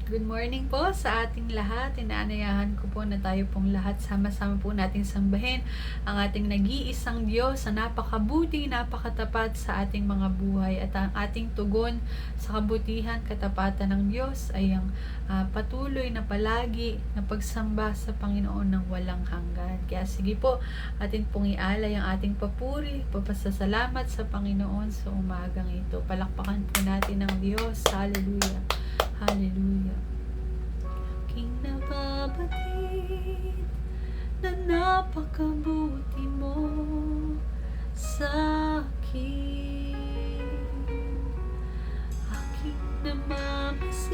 Good morning po sa ating lahat. Inaanayahan ko po na tayo pong lahat sama-sama po nating sambahin ang ating nag-iisang Diyos sa napakabuti, napakatapat sa ating mga buhay, at ang ating tugon sa kabutihan, katapatan ng Diyos ay ang patuloy na palagi na pagsamba sa Panginoon ng walang hanggan. Kaya sige po, atin pong ialay ang ating papuri, papasasalamat sa Panginoon sa umagang ito. Palakpakan po natin ang Diyos. Hallelujah. Hallelujah. Aking nababatid na napakabuti mo sa akin. Aking namamasid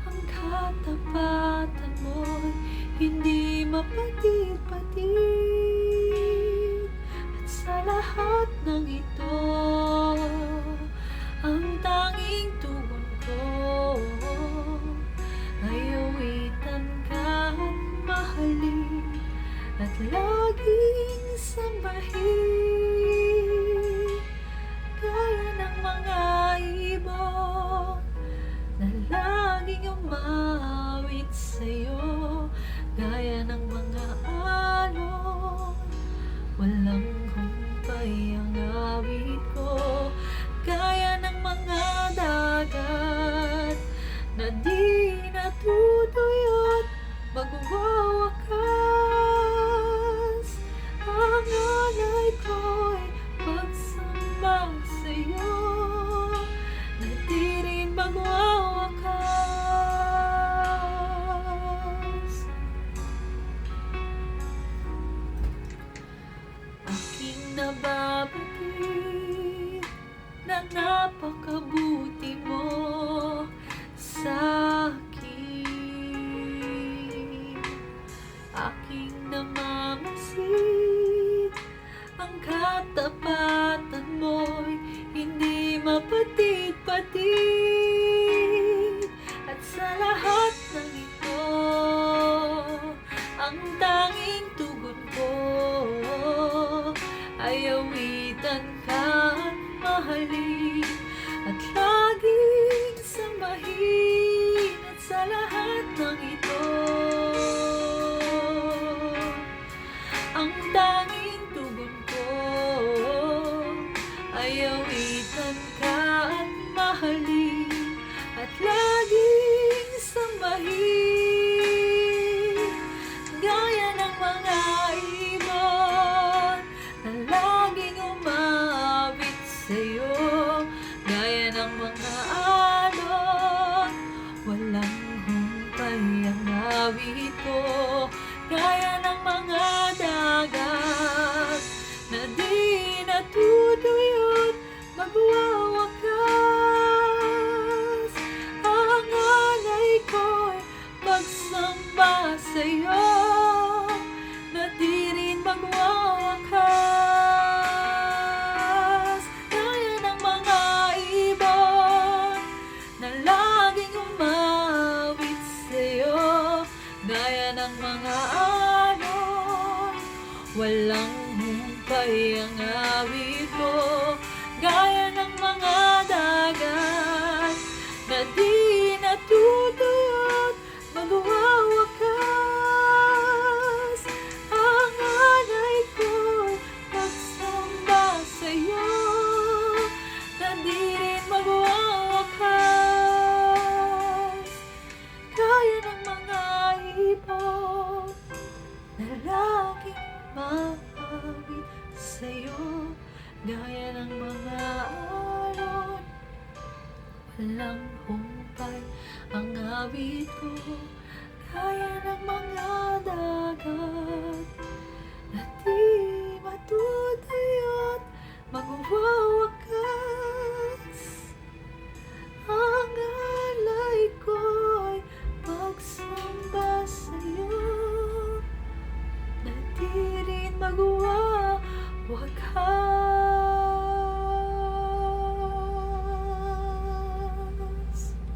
ang katapatan mo'y hindi mapatid-patid. At sa lahat ng ito, ang tanging tugon ko ay awitan ka at mahalin at laging sambahin. Gaya ng mga ibon na laging umawit sa'yo, gaya ng mga alon, walang humpay ang awit ko. Gaya ng mga dagat na di natutuyot, magwawakas. Ang alay ko'y pagsamba sa'yo, na di rin magwawakas. Aking nababatid na napakabuti mo sa akin. Aking namamasid ang katapatan mo'y hindi mapatid-patid. At sa lahat ng ito, ang tanging tugon ko ay awitan ka at mahalin at laging sambahin. At sa lahat ng ito, ang tanging tugon ko ay awitan ka at mahalin at laging sambahin. Gaya ng mga ibon na laging umawit sa'yo, gaya ng mga alon, walang humpay ang awit ko. Gaya ng mga dagat na di natutuyot, magwawakas. Ang alay ko'y pagsamba sa'yo, na di rin magwawakas. Gaya ng mga ibon na laging umawit sa'yo, gaya ng mga alon, walang humpay ang awit ko. Gaya ng mga dagat na di natutuyot, magwawakas. Ang alay ko'y pagsamba sa'yo, na di rin magwawakas. Gaya ng mga ibon na laging maawit sa'yo, gaya ng mga alon, walang humpay ang awit ko. Gaya ng mga dagat